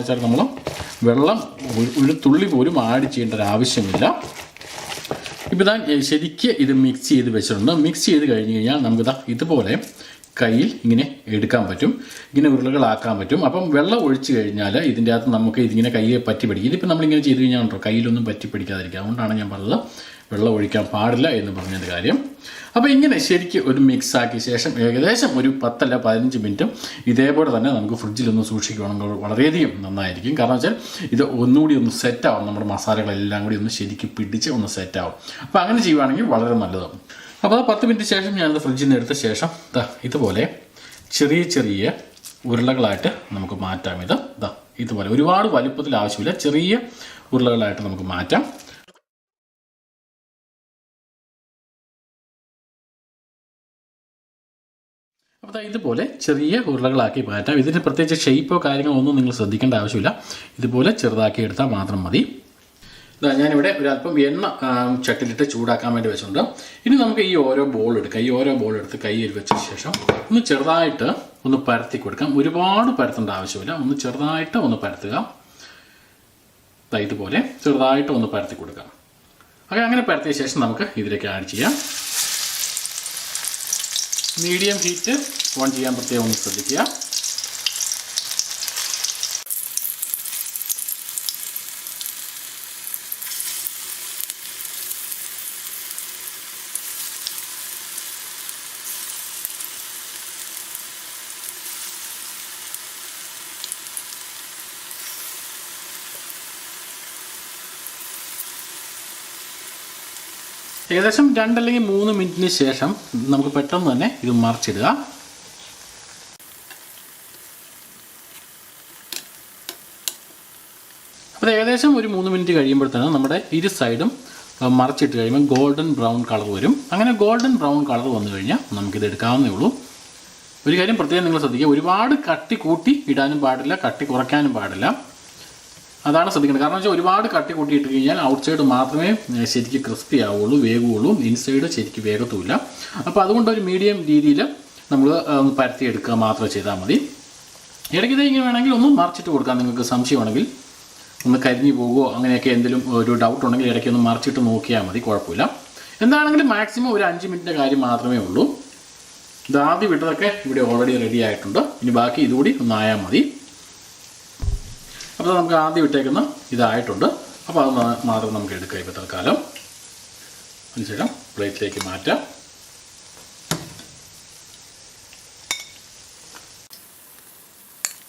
വെച്ചാൽ നമ്മൾ വെള്ളം ഒരു തുള്ളി പോലും ആഡ് ചെയ്യേണ്ട ഒരു ആവശ്യമില്ല. ഇപ്പോൾ ഇതാ ശരിക്ക് ഇത് മിക്സ് ചെയ്ത് വെച്ചിട്ടുണ്ട്. മിക്സ് ചെയ്ത് കഴിഞ്ഞ് കഴിഞ്ഞാൽ നമുക്കിതാ ഇതുപോലെ കയ്യിൽ ഇങ്ങനെ എടുക്കാൻ പറ്റും, ഇങ്ങനെ ഉരുളകളാക്കാൻ പറ്റും. അപ്പം വെള്ളം ഒഴിച്ച് കഴിഞ്ഞാൽ ഇതിൻ്റെ അകത്ത് നമുക്ക് ഇതിങ്ങനെ കയ്യിൽ പറ്റി പിടിക്കും. ഇതിപ്പോൾ നമ്മളിങ്ങനെ ചെയ്ത് കഴിഞ്ഞാൽ ഉണ്ടോ കയ്യിലൊന്നും പറ്റി പിടിക്കാതിരിക്കുക. അതുകൊണ്ടാണ് ഞാൻ പറഞ്ഞത് വെള്ളം ഒഴിക്കാൻ പാടില്ല എന്ന് പറഞ്ഞത് കാര്യം. അപ്പോൾ ഇങ്ങനെ ശരിക്കും ഒരു മിക്സ് ആക്കിയ ശേഷം ഏകദേശം ഒരു 10 അല്ല 15 മിനിറ്റ് ഇതേപോലെ തന്നെ നമുക്ക് ഫ്രിഡ്ജിലൊന്ന് സൂക്ഷിക്കുകയാണെങ്കിൽ വളരെയധികം നന്നായിരിക്കും. കാരണം വെച്ചാൽ ഇത് ഒന്നുകൂടി ഒന്ന് സെറ്റാവും, നമ്മുടെ മസാലകളെല്ലാം കൂടി ഒന്ന് ശരിക്കും പിടിച്ച് ഒന്ന് സെറ്റാവും. അപ്പോൾ അങ്ങനെ ചെയ്യുവാണെങ്കിൽ വളരെ നല്ലതാണ്. അപ്പോൾ 10 മിനിറ്റ് ശേഷം ഞാനത് ഫ്രിഡ്ജിൽ നിന്ന് എടുത്ത ശേഷം ഇതുപോലെ ചെറിയ ചെറിയ ഉരുളകളായിട്ട് നമുക്ക് മാറ്റാം. ഇതുപോലെ ഒരുപാട് വലുപ്പത്തിൽ ആവശ്യമില്ല, ചെറിയ ഉരുളകളായിട്ട് നമുക്ക് മാറ്റാം. അപ്പോൾ ഇതുപോലെ ചെറിയ ഉരുളകളാക്കി മാറ്റാം. ഇതിന് പ്രത്യേകിച്ച് ഷേപ്പോ കാര്യങ്ങളോ ഒന്നും നിങ്ങൾ ശ്രദ്ധിക്കേണ്ട ആവശ്യമില്ല. ഇതുപോലെ ചെറുതാക്കി എടുത്താൽ മാത്രം മതി. ഞാനിവിടെ ഒരല്പം എണ്ണ ചട്ടിലിട്ട് ചൂടാക്കാൻ വേണ്ടി വെച്ചിട്ടുണ്ട്. ഇനി നമുക്ക് ഈ ഓരോ ബോൾ എടുക്കാം. ഈ ഓരോ ബോൾ എടുത്ത് കയ്യിൽ വെച്ച ശേഷം ഒന്ന് ചെറുതായിട്ട് ഒന്ന് പരത്തി കൊടുക്കാം. ഒരുപാട് പരത്തേണ്ട ആവശ്യമില്ല, ഒന്ന് ചെറുതായിട്ട് ഒന്ന് പരത്തുക. ഇതുപോലെ ചെറുതായിട്ട് ഒന്ന് പരത്തി കൊടുക്കാം. അങ്ങനെ പരത്തിയ ശേഷം നമുക്ക് ഇതിലേക്ക് ആഡ് ചെയ്യാം. മീഡിയം ഹീറ്റ് ഓൺ ചെയ്യാൻ പ്രത്യേകം ഒന്ന് ശ്രദ്ധിക്കുക. ഏകദേശം 2 അല്ലെങ്കിൽ 3 മിനിറ്റിന് ശേഷം നമുക്ക് പെട്ടെന്ന് തന്നെ ഇത് മറിച്ചിടുക. അപ്പോൾ ഏകദേശം ഒരു 3 മിനിറ്റ് കഴിയുമ്പോൾ തന്നെ നമ്മുടെ ഇരു സൈഡും മറിച്ചിട്ട് കഴിയുമ്പോൾ ഗോൾഡൻ ബ്രൗൺ കളർ വരും. അങ്ങനെ ഗോൾഡൻ ബ്രൗൺ കളർ വന്നു കഴിഞ്ഞാൽ നമുക്കിത് എടുക്കാവുന്നേ ഉള്ളൂ. ഒരു കാര്യം പ്രത്യേകം നിങ്ങൾ ശ്രദ്ധിക്കുക, ഒരുപാട് കട്ടി കൂട്ടി ഇടാനും പാടില്ല, കട്ടി കുറയ്ക്കാനും പാടില്ല. അതാണ് ശ്രദ്ധിക്കേണ്ടത്. കാരണം വെച്ചാൽ ഒരുപാട് കട്ടി കൂട്ടിയിട്ട് കഴിഞ്ഞാൽ ഔട്ട് സൈഡ് മാത്രമേ ശരിക്കും ക്രിസ്പി ആവുള്ളൂ, വേകുള്ളൂ, ഇൻസൈഡ് ശരിക്കും വേഗത്തുമില്ല. അപ്പോൾ അതുകൊണ്ട് ഒരു മീഡിയം രീതിയിൽ നമ്മൾ ഒന്ന് പരത്തി എടുക്കുക മാത്രം ചെയ്താൽ മതി. ഇടയ്ക്ക് ഇങ്ങനെ വേണമെങ്കിൽ ഒന്ന് മറിച്ചിട്ട് കൊടുക്കാം. നിങ്ങൾക്ക് സംശയമാണെങ്കിൽ ഒന്ന് കരിഞ്ഞു പോകുമോ അങ്ങനെയൊക്കെ എന്തെങ്കിലും ഒരു ഡൗട്ട് ഉണ്ടെങ്കിൽ ഇടയ്ക്ക് ഒന്ന് മറിച്ചിട്ട് നോക്കിയാൽ മതി, കുഴപ്പമില്ല. എന്താണെങ്കിലും മാക്സിമം ഒരു 5 മിനിറ്റിൻ്റെ കാര്യം മാത്രമേ ഉള്ളൂ. ആദ്യം വിട്ടതൊക്കെ ഇവിടെ ഓൾറെഡി റെഡി ആയിട്ടുണ്ട്. ഇനി ബാക്കി ഇതുകൂടി ഒന്നായാൽ മതി. അപ്പോൾ നമുക്ക് ആദ്യം ഇട്ടേക്കുന്ന ഇതായിട്ടുണ്ട്. അപ്പോൾ അത് മാത്രം നമുക്ക് എടുക്കാം ഇപ്പോൾ തൽക്കാലം. അതിനുശേഷം പ്ലേറ്റിലേക്ക് മാറ്റാം.